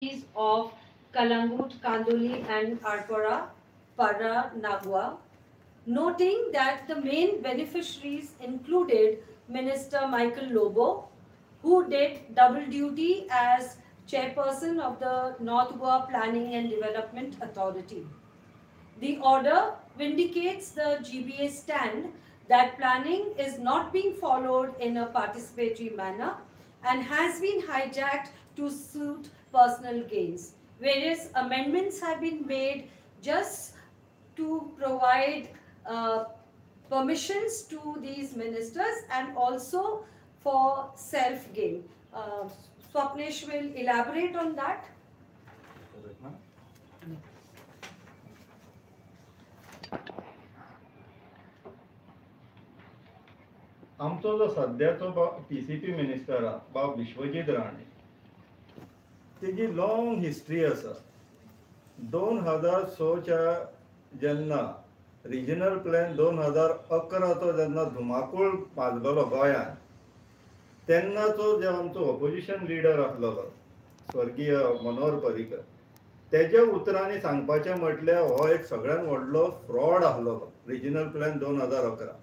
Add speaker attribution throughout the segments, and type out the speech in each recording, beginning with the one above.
Speaker 1: of Kalangut, Kandoli, and Arpara, Paranagua, noting that the main beneficiaries included Minister Michael Lobo, who did double duty as chairperson of the North Goa Planning and Development Authority. The order vindicates the GBA stand that planning is not being followed in a participatory manner and has been hijacked to suit personal gains. Various amendments have been made just to provide permissions to these ministers and also for self gain. Swapnesh will elaborate on that.
Speaker 2: आमचो जो सध्याचो PCP minister बाब विश्वजीत राणे तेजी long history आसा. 2006च्या जेन्ना regional plan 2011चो जेन्ना धुमाकूळ माजलेलो गोंयांत तेन्नाचो जो आमचो ऑपोजिशन लिडर आसलेलो स्वर्गीय मनोहर पर्रीकर तेज्या उतरांनी सांगपाचें म्हटल्यार हो एक सगळ्यात व्हडलो फ्रॉड आसलेलो रिजनल प्लॅन 2011.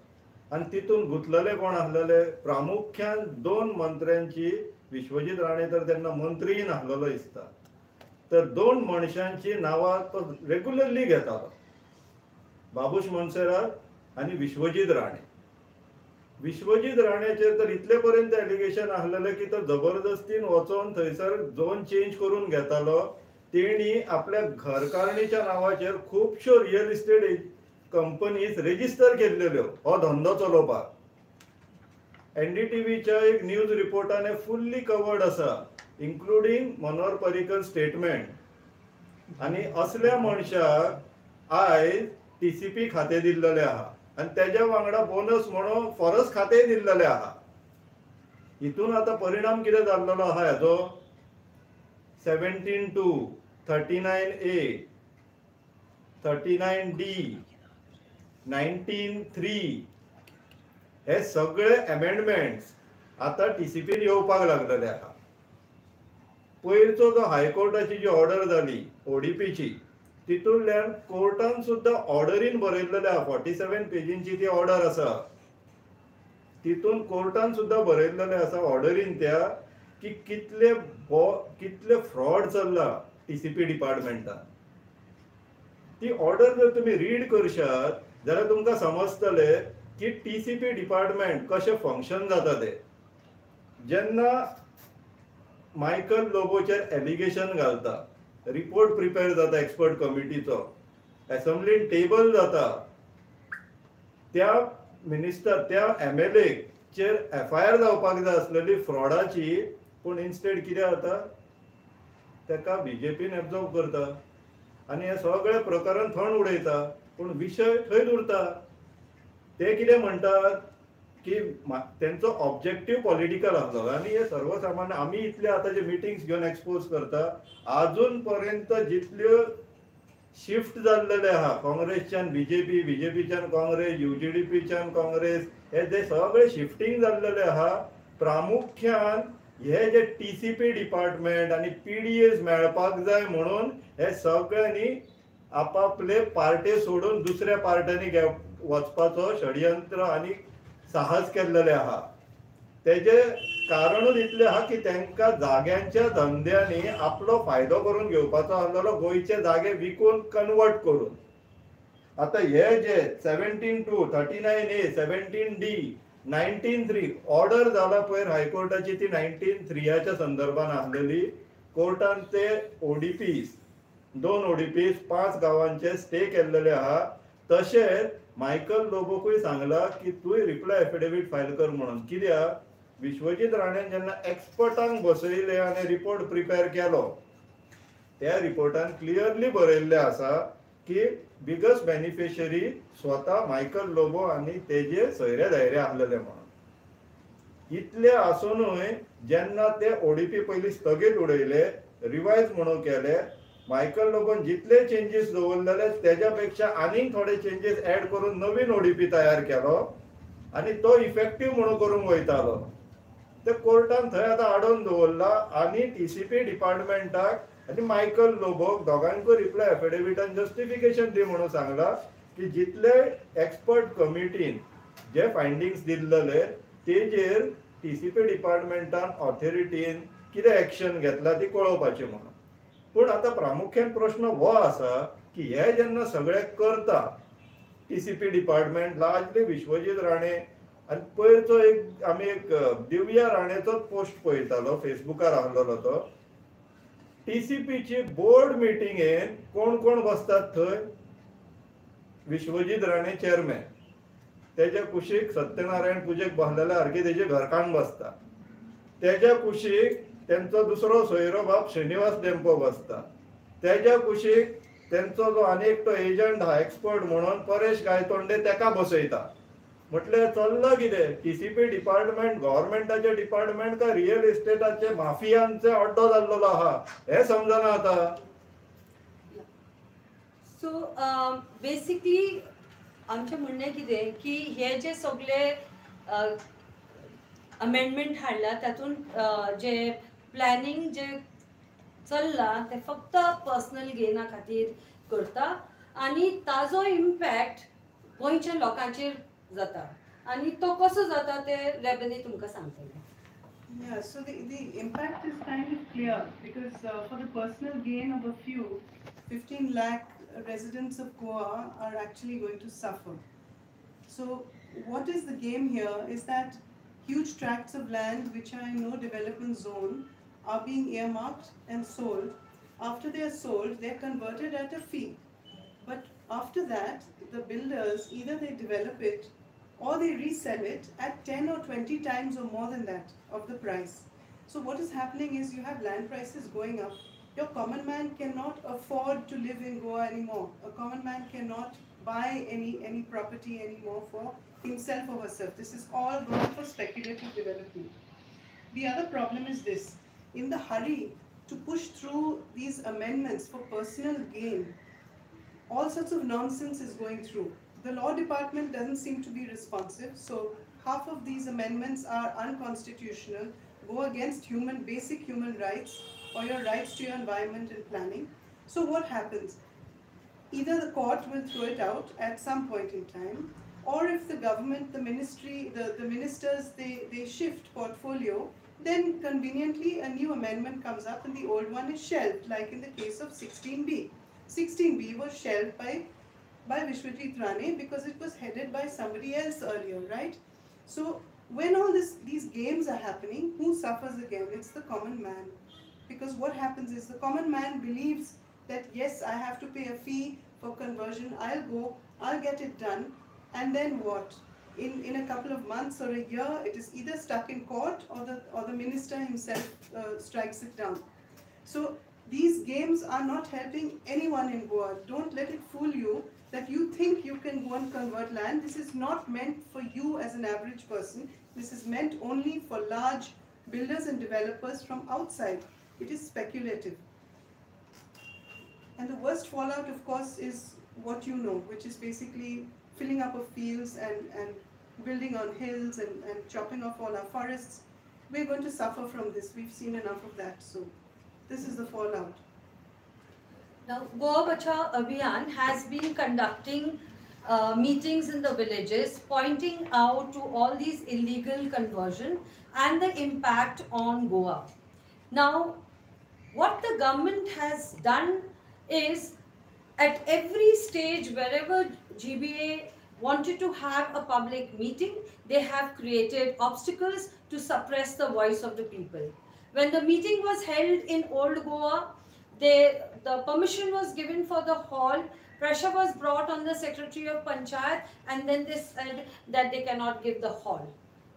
Speaker 2: आणि तितून गुंतलेले कोण आसलेले प्रामुख्यान 2 मंत्र्यांची. विश्वजीत राणे तर तेन्ना मंत्रीय नासलेलो दिसता. तर 2 मनशांची नांवां तो रेग्युलरली घेतालो, बाबूश मोन्सेरात आणि विश्वजीत राणे. विश्वजीत राणेचेर तर इतले पर्यंत एलिगेशन आसलेले की तो जबरदस्तीन वचोन थंयसर झोन चेंज करून घेतालो. तेणी आपल्या घरकारणीच्या नांवाचेर खुबश्यो रियल इस्टेट कंपनीज रेजिस्टर केल्ल्यो हो धंदो चलोवपाक. एनडीटीव्हीच्या एक न्यूज रिपोर्टाने फुल्ली कवर्ड आसा, इन्क्लुडींग मनोहर पर्रीकर स्टेटमेंट. आणि असल्या मनशाक आयज टीसीपी खातें दिल्लेलें आहा आणि तेज्या वांगडा बोनस म्हणून फॉरेस्ट खातेंय दिल्लेलें आहा. हितून आतां परिणाम कितें जाल्लो आहा हेजो 17(2), 39(a), 39(d), 19(3) हे सगळे अमेंडमेंट्स आता टीसीपीन येवपाक लागलेले आहा. पयरचो जो हायकोर्टाची जी ऑर्डर जाली ओडीपीची तितूंतल्यान कोर्टान सुद्धा ऑर्डरीन बरयल्लेले आहा. 47 पेजींची ती ऑर्डर आसा. तितून कोर्टान सुद्धा बरयल्लेले आसा ऑर्डरीन त्या की कितले फ्रॉड चल्ला टीसीपी डिपार्टमेंटान. ती ऑर्डर जर तुम्ही रीड करशात जाल्यार तुमकां समजतले की टीसीपी डिपार्टमेंट कशें फंक्शन जाता ते. जेन्ना मायकल लोबोचेर एलिगेशन घालता, रिपोर्ट प्रिपेअर जाता एक्सपर्ट कमिटीचो, असेंब्लीन टेबल जाता, त्या मिनिस्टर त्या एमएलए चेर एफआयआर जावपाक जाय आसलेली फ्रॉडाची, पूण इन्स्टेड कितें जाता तेका बीजेपीन एब्जॉर्व करता आणि हे सगळे प्रकरण थंड उडयता. पूण विषय थंयच उरता. ते कितें म्हणटात की तेंचो ऑब्जेक्टिव्ह पॉलिटिकल आसलो आणि हे सर्वसामान्य आमी इतले आतां जे मिटिंग्स घेवन एक्सपोज करता अजून पर्यंत जितल्यो शिफ्ट जाल्लेले आहा काँग्रेसच्यान बीजेपी, बीजेपीच्यान काँग्रेस, यूजीडीपीच्यान काँग्रेस, हे जे सगळे शिफ्टिंग जाल्लेले आहा प्रामुख्यान हे जे टीसीपी डिपार्टमेंट आणि पीडीएस मेळपाक जाय म्हणून हे सगळ्यांनी आपापले पार्टे सोडून दुसऱ्या पार्ट्यांनी वचपाचो षडयंत्र आणि साहस केल्लेले आहा. तेजे कारणूच इतलें आहा की तांकां जाग्यांच्या धंद्यांनी आपलो फायदो करून घेवपाचो आसलेलो, गोंयचे जागे विकून कन्वर्ट करून. आता हे जे 17(2), 39(a), 17(d), 19(3) ऑर्डर जाला पळय हायकोर्टाची ती 19(3) संदर्भान आसलेली. कोर्टान ते ओडीपीस 2 ओडीपीस 5 गांवांचे स्टे केल्लेले आहा. तशेंच मायकल लोबोकूय सांगला की तुवें रिप्लाय एफिडेविट फायल कर म्हणून. कित्याक विश्वजीत राणेन जेन्ना एक्सपर्टांक बसयले आनी रिपोर्ट प्रिपेअर केलो त्या रिपोर्टान क्लियरली बरयल्ले आसा की बिगस्ट बेनिफिशियरी स्वता मायकल लोबो आणि तेजे सयरे धैर्य आसलेले म्हणून. इतले आसूनय जेन्ना ते ओडीपी पयलीं स्थगीत उडयले, रिवायज म्हणून केले, मायकल लोबोन जितले चेंजीस दवरलेले तेज्या पेक्षा आनीक थोडे चेंजीस ऍड करून नवीन ओडीपी तयार केलो आणि तो इफेक्टिव्ह म्हणून करूंक वयतालो. ते कोर्टान थंय आतां आडोवन दवरला आणि टीसीपी डिपार्टमेंटाक आणि मायकल लोबोक दोगांकूय रिप्लाय एफिडेविटान जस्टिफिकेशन दी म्हणून सांगला की जितले एक्सपर्ट कमिटीन जे फायंडिंग्स दिल्ले तेजेर टीसीपी डिपार्टमेंटान ऑथॉरिटीन कितें एक्शन घेतला ती कळोवपाची म्हणून. पूण आतां प्रामुख्यान प्रश्न हो आसा की हे जेन्ना सगळे करता TCP department largely Vishwajit Rane आनी पयरचो आमी एक दिव्या राणेचोच पोस्ट पळयतालो फेसबुकार आहलोलो तो. टीसीपीची बोर्ड मिटिंगेन कोण कोण बसतात थंय? विश्वजीत राणे चेअरमॅन, तेच्या कुशीक सत्यनारायण पूजेक बसलेले सारके तेजे घरकान्न बसता, तेच्या कुशीक तेंचो दुसरो सोयरो बाब श्रीनिवास डेंपो बसता, तेच्या कुशीक तेंचो जो आनी एकटो एजंट हा एक्सपर्ट म्हणून परेश गायतोंडे तेका बसयता. म्हटल्यार चल्ला कितें? टीसीपी डिपार्टमेंट गव्हर्मेंटाचे डिपार्टमेंट काय रियल इस्टेटाचे माफियांचे अड्डो जाल्लो आहा हे समजना आता.
Speaker 1: सो बेसिकली आमचें म्हणणें कितें की हे जे सगळे अमेंडमेंट हाडला तातूंत जे प्लॅनिंग जे चल्ला ते फक्त पर्सनल गेना खातीर करता आनी ताजो इम्पॅक्ट गोंयच्या लोकांचेर जाता आनी तो कसो जाता ते रेबनी तुमकां सांगतले.
Speaker 3: Yeah, so the impact is kind of clear because for the personal gain of a few, 15 lakh residents of Goa are actually going to suffer. So what is the game here is that huge tracts of land which are in no development zone are being earmarked and sold. After they are sold, they are converted at a fee. But after that, the builders, either they develop it or they resell it at 10 or 20 times or more than that of the price. So what is happening is you have land prices going up. Your common man cannot afford to live in Goa anymore. A common man cannot buy any property anymore for himself or herself. This is all going for speculative development. The other problem is this. In the hurry to push through these amendments for personal gain, all sorts of nonsense is going through. The law department doesn't seem to be responsive, so half of these amendments are unconstitutional, go against basic human rights or your rights to your environment and planning. So what happens? Either the court will throw it out at some point in time, or if the government, the ministry, the ministers, they shift portfolio, then conveniently a new amendment comes up and the old one is shelved, like in the case of 16B. 16B was shelved by Vishwajit Rane because it was headed by somebody else earlier, right? So when all these games are happening, who suffers again? It's the common man. Because what happens is the common man believes that yes, I have to pay a fee for conversion, I'll get it done, and then what? In a couple of months or a year, it is either stuck in court or the minister himself strikes it down. So these games are not helping anyone in Goa. Don't let it fool you that you think you can go and convert land. This is not meant for you as an average person. This is meant only for large builders and developers from outside. It is speculative. And the worst fallout, of course, is what you know, which is basically filling up of fields and building on hills and chopping off all our forests. We're going to suffer from this. We've seen enough of that. So this is the fallout.
Speaker 1: Now, Goa Bachao Abhiyan has been conducting meetings in the villages, pointing out to all these illegal conversion and the impact on Goa. Now, what the government has done is, at every stage, wherever GBA wanted to have a public meeting, they have created obstacles to suppress the voice of the people. When the meeting was held in Old Goa, the permission was given for the hall, pressure was brought on the Secretary of Panchayat, and then they said that they cannot give the hall.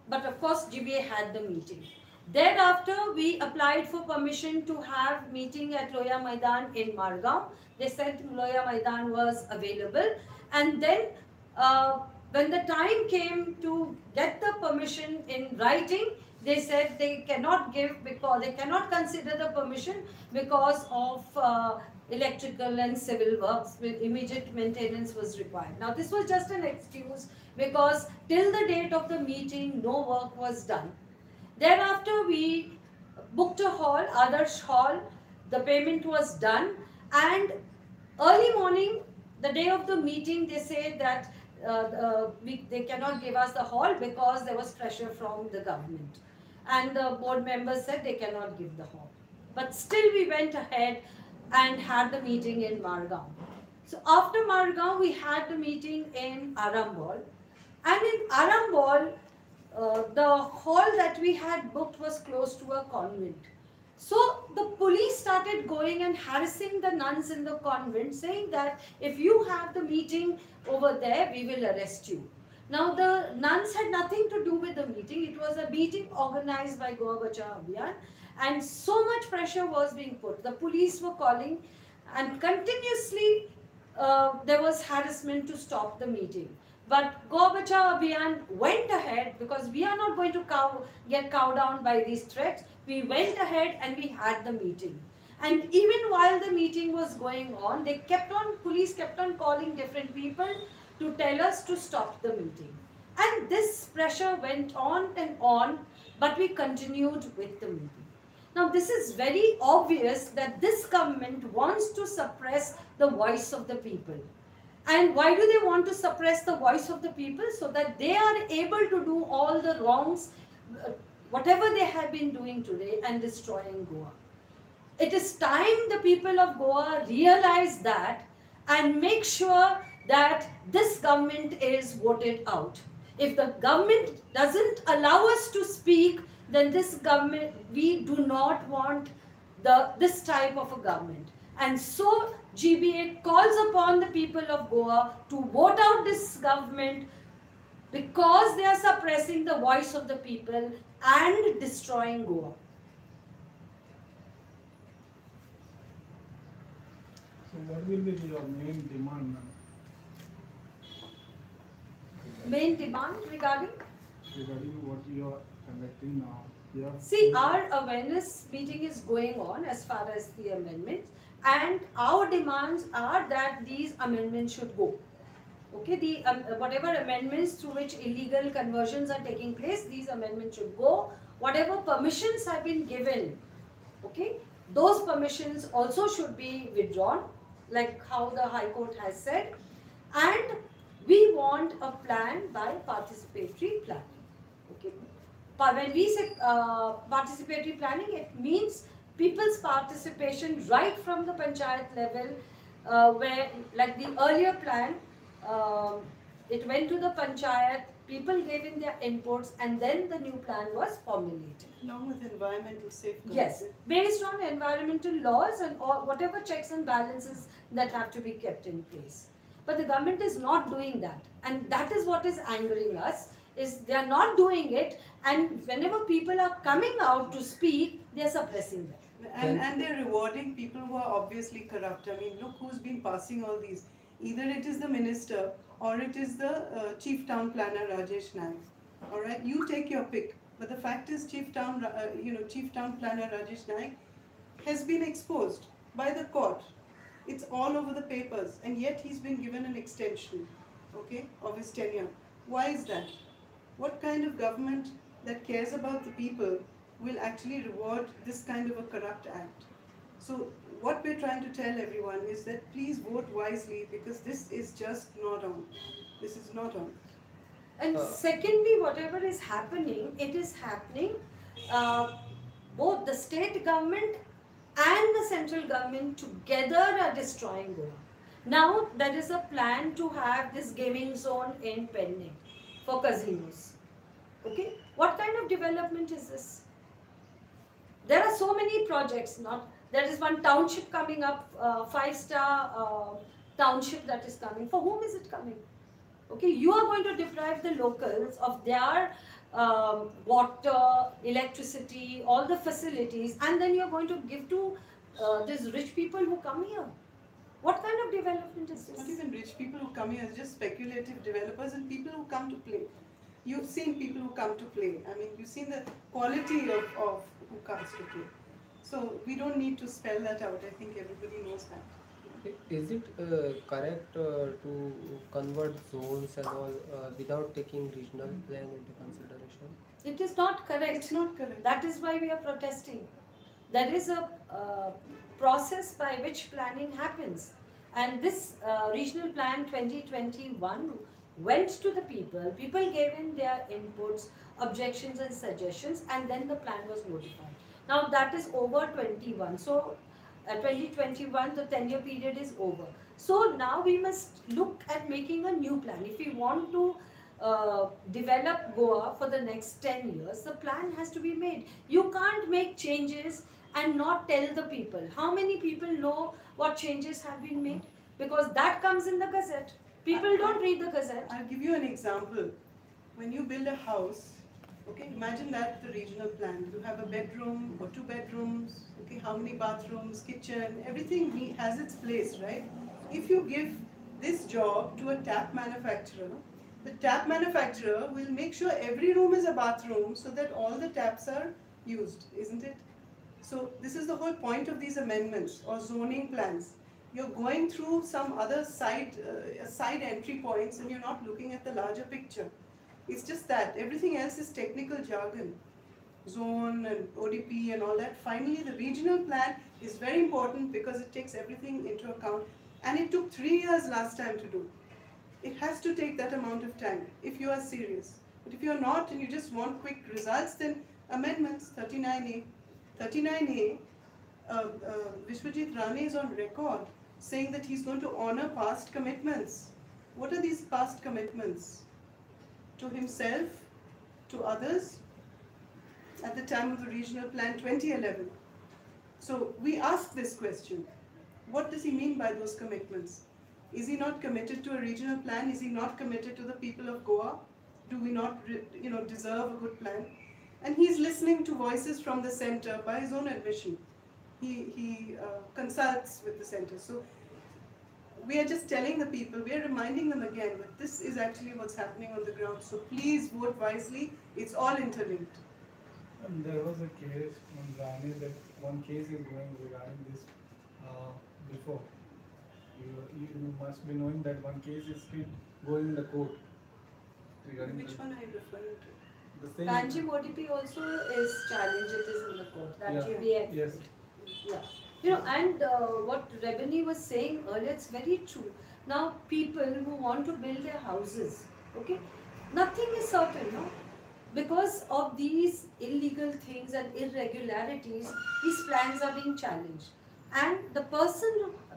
Speaker 1: But of course, GBA had the meeting. Thereafter, we applied for permission to have meeting at Loya Maidan in Margao. They said Loya Maidan was available. And then when the time came to get the permission in writing, they said they cannot give because they cannot consider the permission because of electrical and civil works with immediate maintenance was required. Now this was just an excuse because till the date of the meeting no work was done. Thereafter we booked a hall, Adarsh Hall. The payment was done, and early morning, the day of the meeting, they said that they cannot give us the hall because there was pressure from the government. And the board members said they cannot give the hall. But still we went ahead and had the meeting in Margao. So after Margao, we had the meeting in Arambol. And in Arambol, the hall that we had booked was close to a convent. So the police started going and harassing the nuns in the convent, saying that if you have the meeting over there, we will arrest you. Now the nuns had nothing to do with the meeting. It was a meeting organized by Goa Bachao Abhiyan, and so much pressure was being put. The police were calling, and continuously there was harassment to stop the meeting. But Goa Bachao Abhiyan went ahead, because we are not going to get cowed down by these threats. We went ahead and we had the meeting. And even while the meeting was going on, police kept on calling different people to tell us to stop the meeting. And this pressure went on, but we continued with the meeting. Now this is very obvious that this government wants to suppress the voice of the people. And why do they want to suppress the voice of the people? So that they are able to do all the wrongs, whatever they have been doing today, and destroying Goa. It is time the people of Goa realize that and make sure that this government is voted out. If the government doesn't allow us to speak, then this government, we do not want this type of a government. And so GBA calls upon the people of Goa to vote out this government, because they are suppressing the voice of the people and destroying Goa.
Speaker 4: So what will be your main demand, ma'am?
Speaker 1: Main demand regarding
Speaker 4: What you are conducting now?
Speaker 1: See, our awareness meeting is going on as far as the amendments, and our demands are that these amendments should go. Okay, whatever amendments through which illegal conversions are taking place, these amendments should go. Whatever permissions have been given, okay, those permissions also should be withdrawn, like how the High Court has said. And we want a plan by participatory planning. Okay. When we say participatory planning, it means people's participation right from the panchayat level, where, like the earlier plan, it went to the panchayat, people gave in their inputs, and then the new plan was formulated.
Speaker 3: Along with environmental safeguards.
Speaker 1: Yes, based on environmental laws and all, whatever checks and balances that have to be kept in place. But the government is not doing that, and that is what is angering us. Is they are not doing it, and whenever people are coming out to speak, they are suppressing them.
Speaker 3: And they're rewarding people who are obviously corrupt. I mean, look who's been passing all these. Either it is the minister or it is the chief town planner Rajesh Naik. All right, you take your pick. But the fact is, chief town planner Rajesh Naik has been exposed by the court. It's all over the papers, and yet he's been given an extension, okay, of his tenure. Why is that? What kind of government that cares about the people will actually reward this kind of a corrupt act? So what we're trying to tell everyone is that please vote wisely, because this is just not on. This is not on.
Speaker 1: And secondly, whatever is happening, it is happening, both the state government and the central government together are destroying Goa. Now there is a plan to have this gaming zone in pending for casinos. Okay, what kind of development is this? There are so many projects. There is one township coming up, 5-star township that is coming. For whom is it coming? Okay, you are going to deprive the locals of their water, electricity, all the facilities, and then you are going to give to these rich people who come here. What kind of development is this?
Speaker 3: Not even rich people who come here, it's just speculative developers and people who come to play. You've seen people who come to play. I mean, you've seen the quality of who comes to play. So we don't need to spell that out. I think everybody knows that.
Speaker 5: Is it correct to convert zones and all without taking regional plan into consideration?
Speaker 1: It is not correct.
Speaker 3: It's not correct.
Speaker 1: That is why we are protesting. There is a process by which planning happens. And this regional plan 2021 went to the people. People gave in their inputs, objections and suggestions, and then the plan was notified. Now that is over 21. So 2021, the 10-year period is over. So now we must look at making a new plan. If we want to develop Goa for the next 10 years, the plan has to be made. You can't make changes and not tell the people. How many people know what changes have been made? Because that comes in the Gazette. People don't read the Gazette.
Speaker 3: I'll give you an example. When you build a house, okay, imagine that the regional plan. You have a bedroom or 2 bedrooms, okay, how many bathrooms, kitchen, everything has its place, right? If you give this job to a tap manufacturer, the tap manufacturer will make sure every room is a bathroom so that all the taps are used, isn't it? So this is the whole point of these amendments or zoning plans. You're going through some other side entry points and you're not looking at the larger picture. It's just that. Everything else is technical jargon. Zone and ODP and all that. Finally, the regional plan is very important because it takes everything into account. And it took 3 years last time to do. It has to take that amount of time if you are serious. But if you're not and you just want quick results, then amendments 39A. 39A, Vishwajit Rane is on record saying that he's going to honor past commitments. What are these past commitments? To himself, to others, at the time of the regional plan 2011. So we ask this question, what does he mean by those commitments? Is he not committed to a regional plan? Is he not committed to the people of Goa? Do we not deserve a good plan? And he's listening to voices from the center by his own admission. He consults with the center. So we are just telling the people, we are reminding them again that this is actually what's happening on the ground. So please vote wisely. It's all interlinked.
Speaker 4: And there was a case on Rani that one case is going regarding this before. You must be knowing that one case is still going in the court regarding
Speaker 3: Which one are you referring to?
Speaker 4: the same.
Speaker 1: Panjim ODP also is challenged. It is in the court. That
Speaker 4: Yeah.
Speaker 1: JBF.
Speaker 4: Yes.
Speaker 1: Yeah. And what Rebani was saying earlier, it's very true. Now, people who want to build their houses, okay, nothing is certain, no? Because of these illegal things and irregularities, these plans are being challenged. And the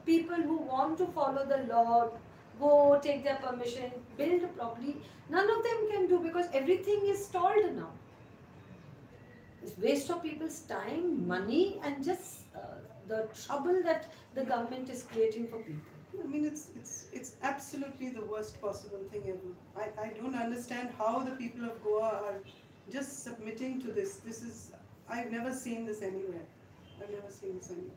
Speaker 1: people who want to follow the law, go take their permission, build properly, none of them can do because everything is stalled now. It's waste of people's time, money, and just the trouble that the government is creating for people.
Speaker 3: I mean, it's absolutely the worst possible thing ever. I don't understand how the people of Goa are just submitting to this. I've never seen this anywhere. I've never seen this anywhere.